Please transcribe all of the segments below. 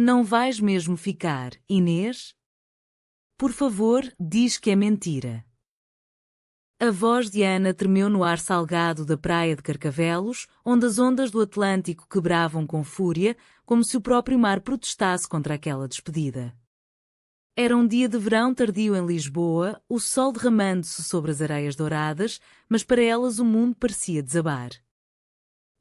Não vais mesmo ficar, Inês? Por favor, diz que é mentira. A voz de Ana tremeu no ar salgado da praia de Carcavelos, onde as ondas do Atlântico quebravam com fúria, como se o próprio mar protestasse contra aquela despedida. Era um dia de verão tardio em Lisboa, o sol derramando-se sobre as areias douradas, mas para elas o mundo parecia desabar.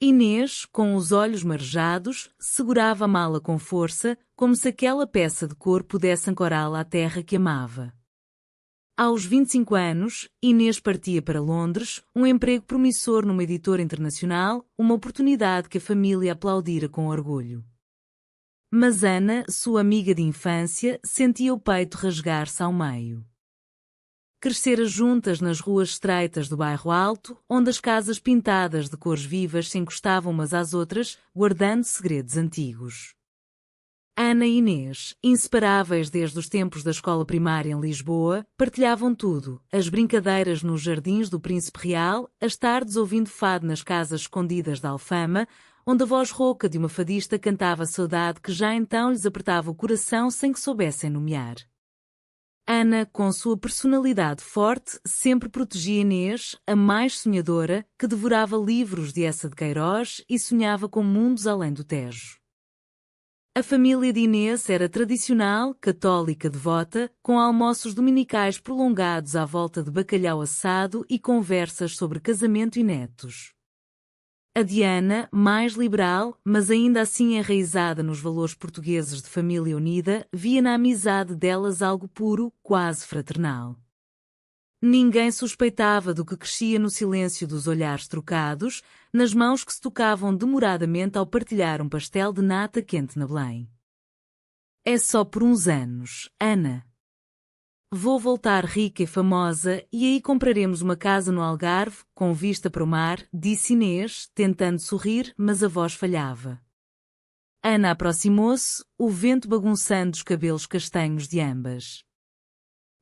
Inês, com os olhos marejados, segurava a mala com força, como se aquela peça de cor pudesse ancorá-la à terra que amava. Aos 25 anos, Inês partia para Londres, um emprego promissor numa editora internacional, uma oportunidade que a família aplaudira com orgulho. Mas Ana, sua amiga de infância, sentia o peito rasgar-se ao meio. Crescera juntas nas ruas estreitas do bairro Alto, onde as casas pintadas de cores vivas se encostavam umas às outras, guardando segredos antigos. Ana e Inês, inseparáveis desde os tempos da escola primária em Lisboa, partilhavam tudo, as brincadeiras nos jardins do Príncipe Real, as tardes ouvindo fado nas casas escondidas da Alfama, onde a voz rouca de uma fadista cantava a saudade que já então lhes apertava o coração sem que soubessem nomear. Ana, com sua personalidade forte, sempre protegia Inês, a mais sonhadora, que devorava livros de Eça de Queiroz e sonhava com mundos além do Tejo. A família de Inês era tradicional, católica devota, com almoços dominicais prolongados à volta de bacalhau assado e conversas sobre casamento e netos. A de Ana, mais liberal, mas ainda assim enraizada nos valores portugueses de família unida, via na amizade delas algo puro, quase fraternal. Ninguém suspeitava do que crescia no silêncio dos olhares trocados, nas mãos que se tocavam demoradamente ao partilhar um pastel de nata quente na Belém. É só por uns anos, Ana. Vou voltar rica e famosa e aí compraremos uma casa no Algarve, com vista para o mar, disse Inês, tentando sorrir, mas a voz falhava. Ana aproximou-se, o vento bagunçando os cabelos castanhos de ambas.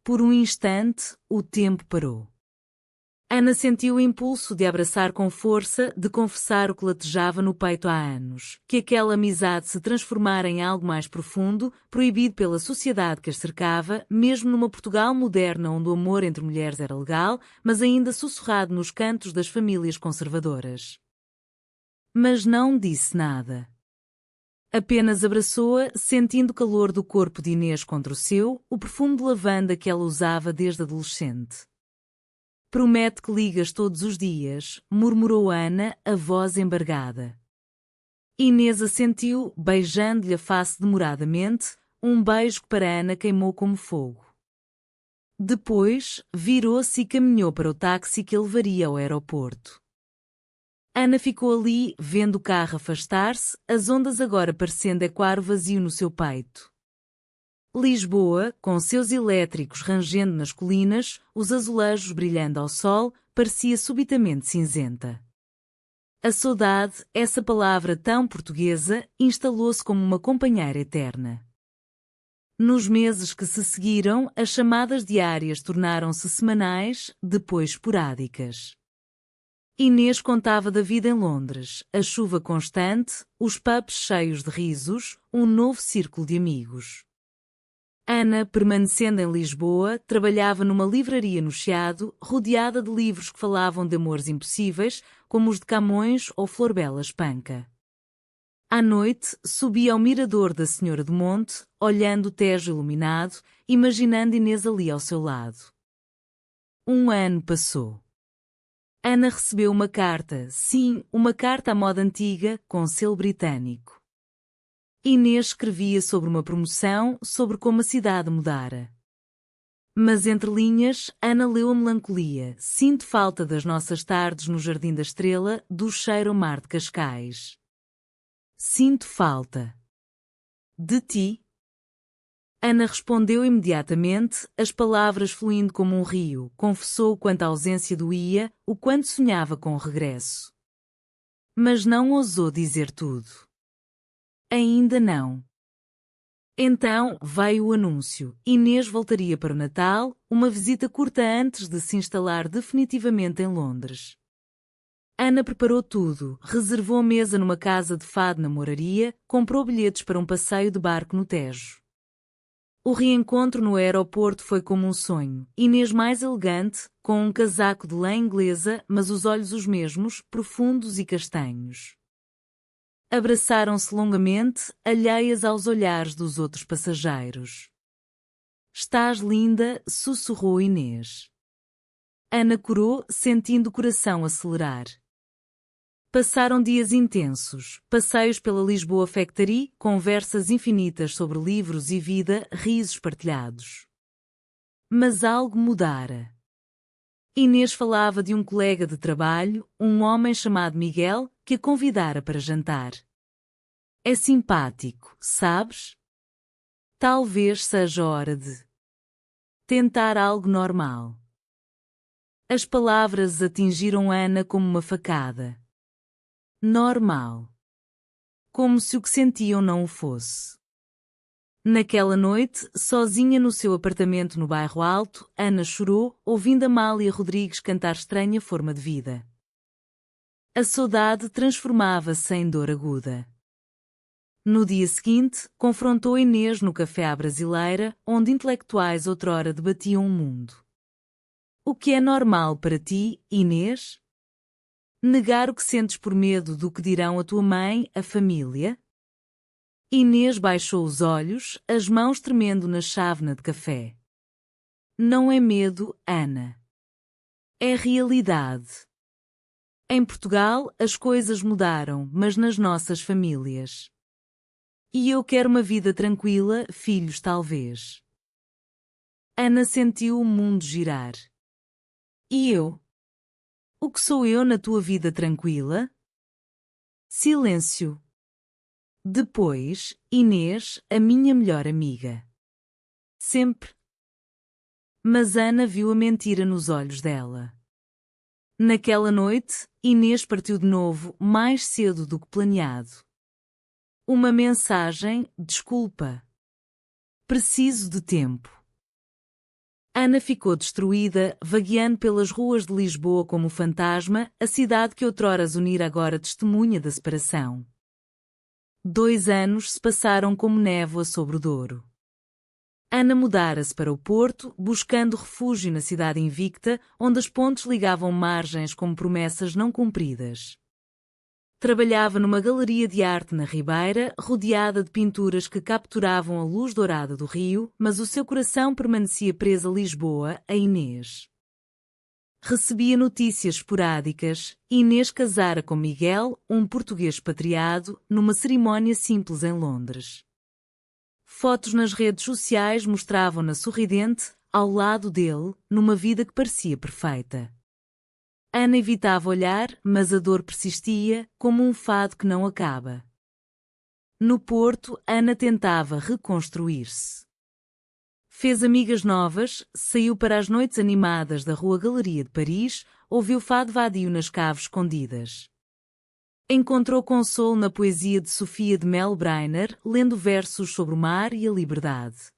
Por um instante, o tempo parou. Ana sentiu o impulso de abraçar com força, de confessar o que latejava no peito há anos, que aquela amizade se transformara em algo mais profundo, proibido pela sociedade que as cercava, mesmo numa Portugal moderna onde o amor entre mulheres era legal, mas ainda sussurrado nos cantos das famílias conservadoras. Mas não disse nada. Apenas abraçou-a, sentindo o calor do corpo de Inês contra o seu, o perfume de lavanda que ela usava desde adolescente. Promete que ligas todos os dias, murmurou Ana, a voz embargada. Inês assentiu, beijando-lhe a face demoradamente, um beijo que para Ana queimou como fogo. Depois, virou-se e caminhou para o táxi que a levaria ao aeroporto. Ana ficou ali, vendo o carro afastar-se, as ondas agora parecendo ecoar o vazio no seu peito. Lisboa, com seus elétricos rangendo nas colinas, os azulejos brilhando ao sol, parecia subitamente cinzenta. A saudade, essa palavra tão portuguesa, instalou-se como uma companheira eterna. Nos meses que se seguiram, as chamadas diárias tornaram-se semanais, depois esporádicas. Inês contava da vida em Londres, a chuva constante, os pubs cheios de risos, um novo círculo de amigos. Ana, permanecendo em Lisboa, trabalhava numa livraria no Chiado, rodeada de livros que falavam de amores impossíveis, como os de Camões ou Florbela Espanca. À noite, subia ao mirador da Senhora do Monte, olhando o Tejo iluminado, imaginando Inês ali ao seu lado. Um ano passou. Ana recebeu uma carta, sim, uma carta à moda antiga, com selo britânico. Inês escrevia sobre uma promoção, sobre como a cidade mudara. Mas entre linhas, Ana leu a melancolia. Sinto falta das nossas tardes no Jardim da Estrela, do cheiro ao mar de Cascais. Sinto falta. De ti? Ana respondeu imediatamente, as palavras fluindo como um rio, confessou o quanto a ausência doía, o quanto sonhava com o regresso. Mas não ousou dizer tudo. Ainda não. Então veio o anúncio. Inês voltaria para o Natal, uma visita curta antes de se instalar definitivamente em Londres. Ana preparou tudo, reservou mesa numa casa de fado na Moraria, comprou bilhetes para um passeio de barco no Tejo. O reencontro no aeroporto foi como um sonho. Inês mais elegante, com um casaco de lã inglesa, mas os olhos os mesmos, profundos e castanhos. Abraçaram-se longamente, alheias aos olhares dos outros passageiros. Estás linda, sussurrou Inês. Ana corou, sentindo o coração acelerar. Passaram dias intensos, passeios pela Lisboa Factory, conversas infinitas sobre livros e vida, risos partilhados. Mas algo mudara. Inês falava de um colega de trabalho, um homem chamado Miguel, que a convidara para jantar. É simpático, sabes? Talvez seja hora de tentar algo normal. As palavras atingiram Ana como uma facada. Normal. Como se o que sentiam não o fosse. Naquela noite, sozinha no seu apartamento no Bairro Alto, Ana chorou, ouvindo Amália Rodrigues cantar Estranha Forma de Vida. A saudade transformava-se em dor aguda. No dia seguinte, confrontou Inês no café à brasileira, onde intelectuais outrora debatiam o mundo. O que é normal para ti, Inês? Negar o que sentes por medo do que dirão a tua mãe, a família? Inês baixou os olhos, as mãos tremendo na chávena de café. Não é medo, Ana. É realidade. Em Portugal, as coisas mudaram, mas nas nossas famílias. E eu quero uma vida tranquila, filhos talvez. Ana sentiu o mundo girar. E eu? O que sou eu na tua vida tranquila? Silêncio. Depois, Inês, a minha melhor amiga. Sempre. Mas Ana viu a mentira nos olhos dela. Naquela noite, Inês partiu de novo, mais cedo do que planeado. Uma mensagem, desculpa. Preciso de tempo. Ana ficou destruída, vagueando pelas ruas de Lisboa como fantasma, a cidade que outrora as unira agora testemunha da separação. 2 anos se passaram como névoa sobre o Douro. Ana mudara-se para o Porto, buscando refúgio na cidade invicta, onde as pontes ligavam margens como promessas não cumpridas. Trabalhava numa galeria de arte na Ribeira, rodeada de pinturas que capturavam a luz dourada do rio, mas o seu coração permanecia preso a Lisboa, a Inês. Recebia notícias esporádicas. Inês casara com Miguel, um português expatriado, numa cerimónia simples em Londres. Fotos nas redes sociais mostravam-na sorridente, ao lado dele, numa vida que parecia perfeita. Ana evitava olhar, mas a dor persistia, como um fado que não acaba. No Porto, Ana tentava reconstruir-se. Fez amigas novas, saiu para as noites animadas da Rua Galeria de Paris, ouviu fado vadio nas caves escondidas. Encontrou consolo na poesia de Sofia de Mel Brainer, lendo versos sobre o mar e a liberdade.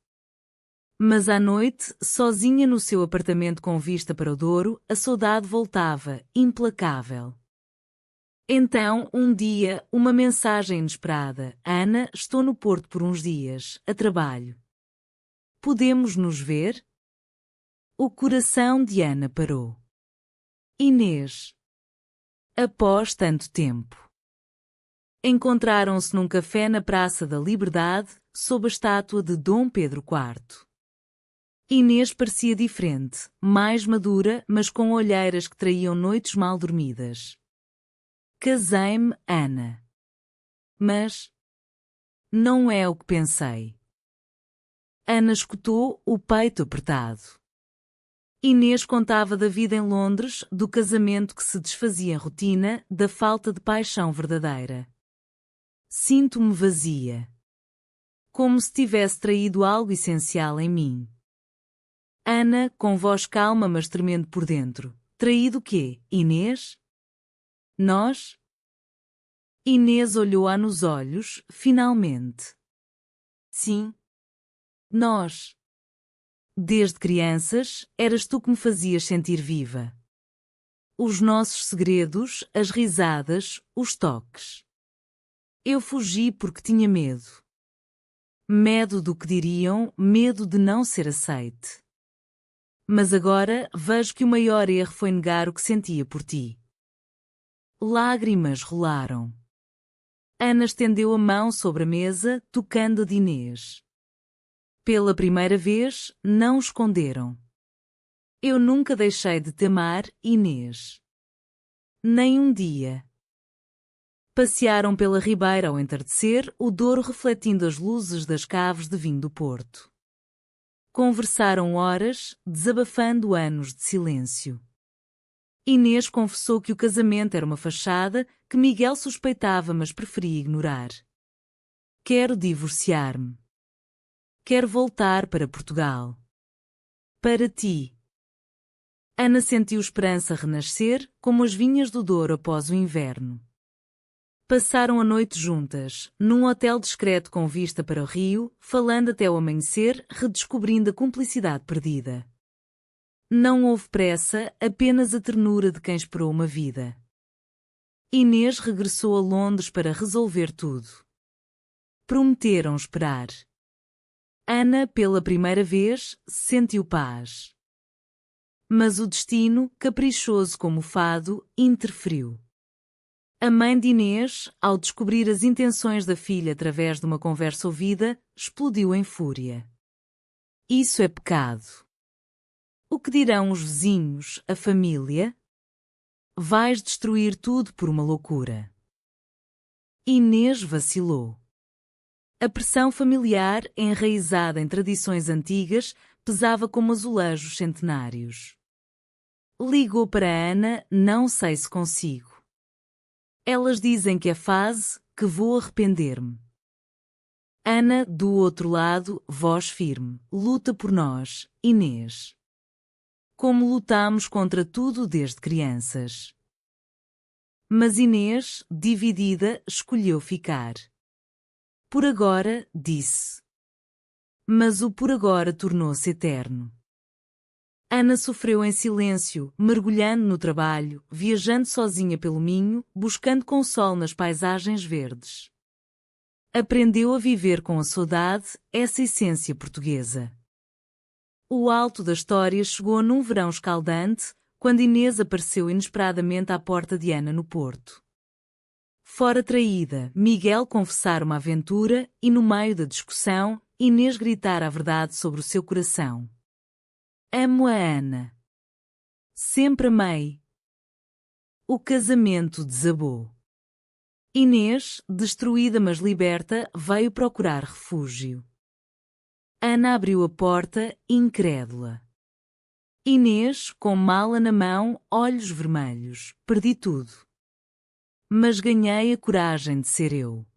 Mas à noite, sozinha no seu apartamento com vista para o Douro, a saudade voltava, implacável. Então, um dia, uma mensagem inesperada. Ana, estou no Porto por uns dias, a trabalho. Podemos nos ver? O coração de Ana parou. Inês. Após tanto tempo. Encontraram-se num café na Praça da Liberdade, sob a estátua de Dom Pedro IV. Inês parecia diferente, mais madura, mas com olheiras que traíam noites mal dormidas. Casei-me, Ana. Mas não é o que pensei. Ana escutou, o peito apertado. Inês contava da vida em Londres, do casamento que se desfazia em rotina, da falta de paixão verdadeira. Sinto-me vazia. Como se tivesse traído algo essencial em mim. Ana, com voz calma mas tremendo por dentro. Traído o quê, Inês? Nós? Inês olhou-a nos olhos, finalmente. Sim. Nós. Desde crianças, eras tu que me fazias sentir viva. os nossos segredos, as risadas, os toques. Eu fugi porque tinha medo. Medo do que diriam, medo de não ser aceite. Mas agora vejo que o maior erro foi negar o que sentia por ti. Lágrimas rolaram. Ana estendeu a mão sobre a mesa, tocando a de Inês. Pela primeira vez, não esconderam. Eu nunca deixei de te amar, Inês. Nem um dia. Passearam pela ribeira ao entardecer, o Douro refletindo as luzes das caves de vinho do Porto. Conversaram horas, desabafando anos de silêncio. Inês confessou que o casamento era uma fachada que Miguel suspeitava, mas preferia ignorar. Quero divorciar-me. Quero voltar para Portugal. Para ti. Ana sentiu esperança renascer, como as vinhas do Douro após o inverno. Passaram a noite juntas, num hotel discreto com vista para o rio, falando até o amanhecer, redescobrindo a cumplicidade perdida. Não houve pressa, apenas a ternura de quem esperou uma vida. Inês regressou a Londres para resolver tudo. Prometeram esperar. Ana, pela primeira vez, sentiu paz. Mas o destino, caprichoso como o fado, interferiu. A mãe de Inês, ao descobrir as intenções da filha através de uma conversa ouvida, explodiu em fúria. Isso é pecado. O que dirão os vizinhos, a família? Vais destruir tudo por uma loucura. Inês vacilou. A pressão familiar, enraizada em tradições antigas, pesava como azulejos centenários. Ligou para Ana, não sei se consigo. Elas dizem que é fase, que vou arrepender-me. Ana, do outro lado, voz firme, luta por nós, Inês. Como lutamos contra tudo desde crianças. Mas Inês, dividida, escolheu ficar. Por agora, disse. Mas o por agora tornou-se eterno. Ana sofreu em silêncio, mergulhando no trabalho, viajando sozinha pelo Minho, buscando consolo nas paisagens verdes. Aprendeu a viver com a saudade, essa essência portuguesa. O alto da história chegou num verão escaldante, quando Inês apareceu inesperadamente à porta de Ana no Porto. Fora traída, Miguel confessara uma aventura e, no meio da discussão, Inês gritara a verdade sobre o seu coração. Amo a Ana. Sempre amei. O casamento desabou. Inês, destruída mas liberta, veio procurar refúgio. Ana abriu a porta, incrédula. Inês, com mala na mão, olhos vermelhos, perdi tudo. Mas ganhei a coragem de ser eu.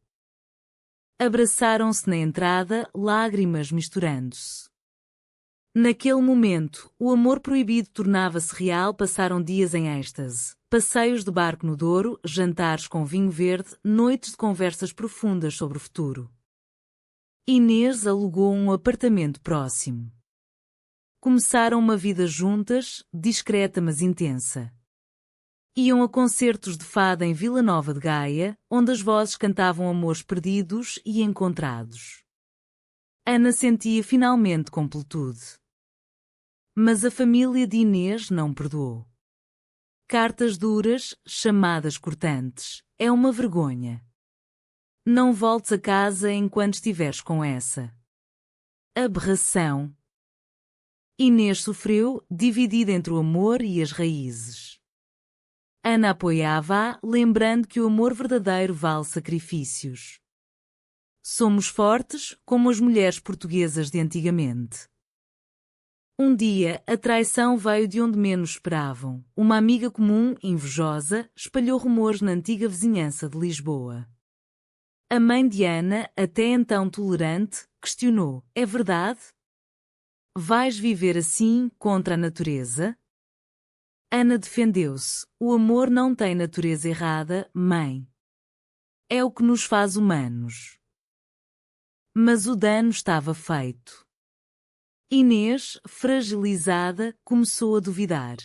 Abraçaram-se na entrada, lágrimas misturando-se. Naquele momento, o amor proibido tornava-se real. Passaram dias em êxtase, passeios de barco no Douro, jantares com vinho verde, noites de conversas profundas sobre o futuro. Inês alugou um apartamento próximo. Começaram uma vida juntas, discreta mas intensa. Iam a concertos de fado em Vila Nova de Gaia, onde as vozes cantavam amores perdidos e encontrados. Ana sentia finalmente completude. Mas a família de Inês não perdoou. Cartas duras, chamadas cortantes. É uma vergonha. Não voltes a casa enquanto estiveres com essa aberração. Inês sofreu, dividida entre o amor e as raízes. Ana apoiava-a, lembrando que o amor verdadeiro vale sacrifícios. Somos fortes, como as mulheres portuguesas de antigamente. Um dia, a traição veio de onde menos esperavam. Uma amiga comum, invejosa, espalhou rumores na antiga vizinhança de Lisboa. A mãe de Ana, até então tolerante, questionou: é verdade? Vais viver assim, contra a natureza? Ana defendeu-se: o amor não tem natureza errada, mãe. É o que nos faz humanos. Mas o dano estava feito. Inês, fragilizada, começou a duvidar.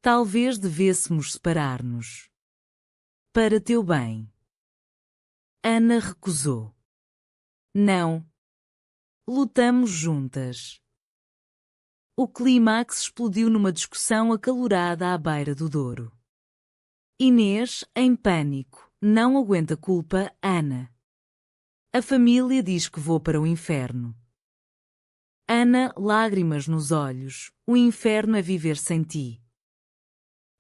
Talvez devêssemos separar-nos. Para teu bem. Ana recusou. Não. Lutamos juntas. O clímax explodiu numa discussão acalorada à beira do Douro. Inês, em pânico, não aguenta culpa, Ana. A família diz que vou para o inferno. Ana, lágrimas nos olhos, o inferno é viver sem ti.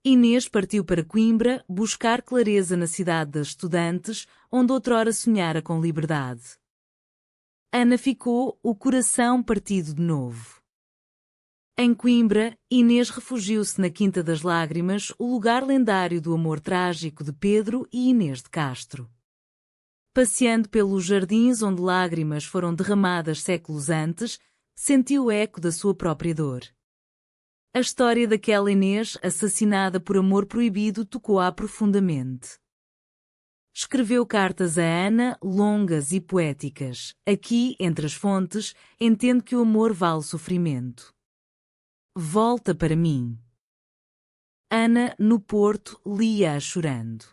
Inês partiu para Coimbra buscar clareza na cidade das estudantes, onde outrora sonhara com liberdade. Ana ficou, o coração partido de novo. Em Coimbra, Inês refugiu-se na Quinta das Lágrimas, o lugar lendário do amor trágico de Pedro e Inês de Castro. Passeando pelos jardins onde lágrimas foram derramadas séculos antes, sentiu o eco da sua própria dor. A história daquela Inês, assassinada por amor proibido, tocou-a profundamente. Escreveu cartas a Ana, longas e poéticas. Aqui, entre as fontes, entende que o amor vale sofrimento. Volta para mim. Ana, no Porto, lia-a chorando.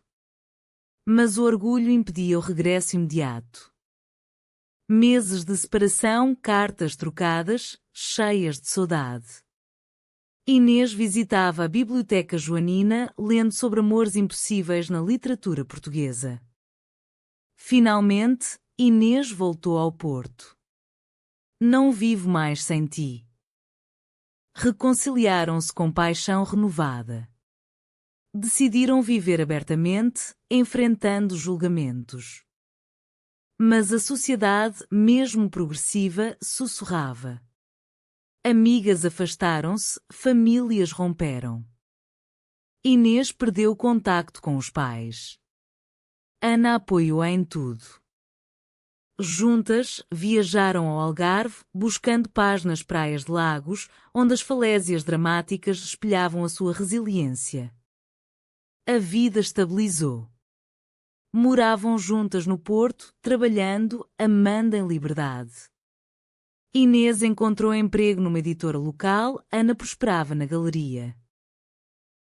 Mas o orgulho impedia o regresso imediato. Meses de separação, cartas trocadas, cheias de saudade. Inês visitava a Biblioteca Joanina, lendo sobre amores impossíveis na literatura portuguesa. Finalmente, Inês voltou ao Porto. Não vivo mais sem ti. Reconciliaram-se com paixão renovada. Decidiram viver abertamente, enfrentando julgamentos. Mas a sociedade, mesmo progressiva, sussurrava. Amigas afastaram-se, famílias romperam. Inês perdeu o contacto com os pais. Ana apoiou-a em tudo. Juntas, viajaram ao Algarve, buscando paz nas praias de Lagos, onde as falésias dramáticas espelhavam a sua resiliência. A vida estabilizou. Moravam juntas no Porto, trabalhando, amando em liberdade. Inês encontrou emprego numa editora local, Ana prosperava na galeria.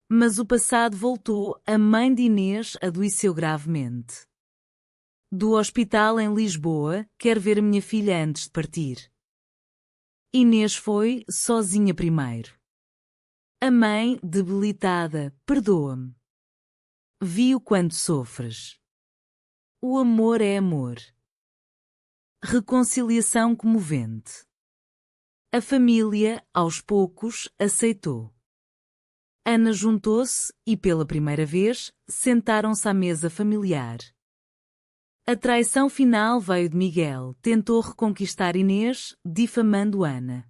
Mas o passado voltou, a mãe de Inês adoeceu gravemente. Do hospital em Lisboa, quer ver a minha filha antes de partir. Inês foi, sozinha primeiro. A mãe, debilitada, perdoa-me. Vi o quanto sofres. O amor é amor. Reconciliação comovente. A família, aos poucos, aceitou. Ana juntou-se e, pela primeira vez, sentaram-se à mesa familiar. A traição final veio de Miguel, tentou reconquistar Inês, difamando Ana.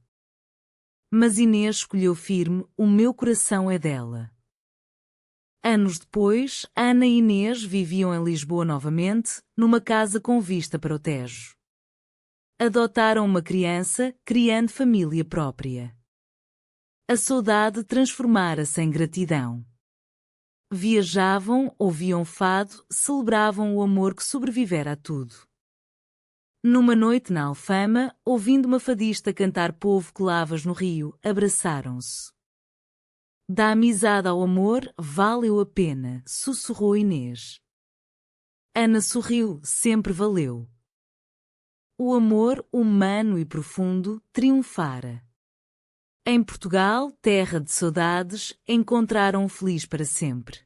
Mas Inês escolheu firme, o meu coração é dela. Anos depois, Ana e Inês viviam em Lisboa novamente, numa casa com vista para o Tejo. Adotaram uma criança, criando família própria. A saudade transformara-se em gratidão. Viajavam, ouviam fado, celebravam o amor que sobrevivera a tudo. Numa noite na Alfama, ouvindo uma fadista cantar Povo que lavas no rio, abraçaram-se. Da amizade ao amor, valeu a pena, sussurrou Inês. Ana sorriu, sempre valeu. O amor, humano e profundo, triunfara. Em Portugal, terra de saudades, encontraram um feliz para sempre.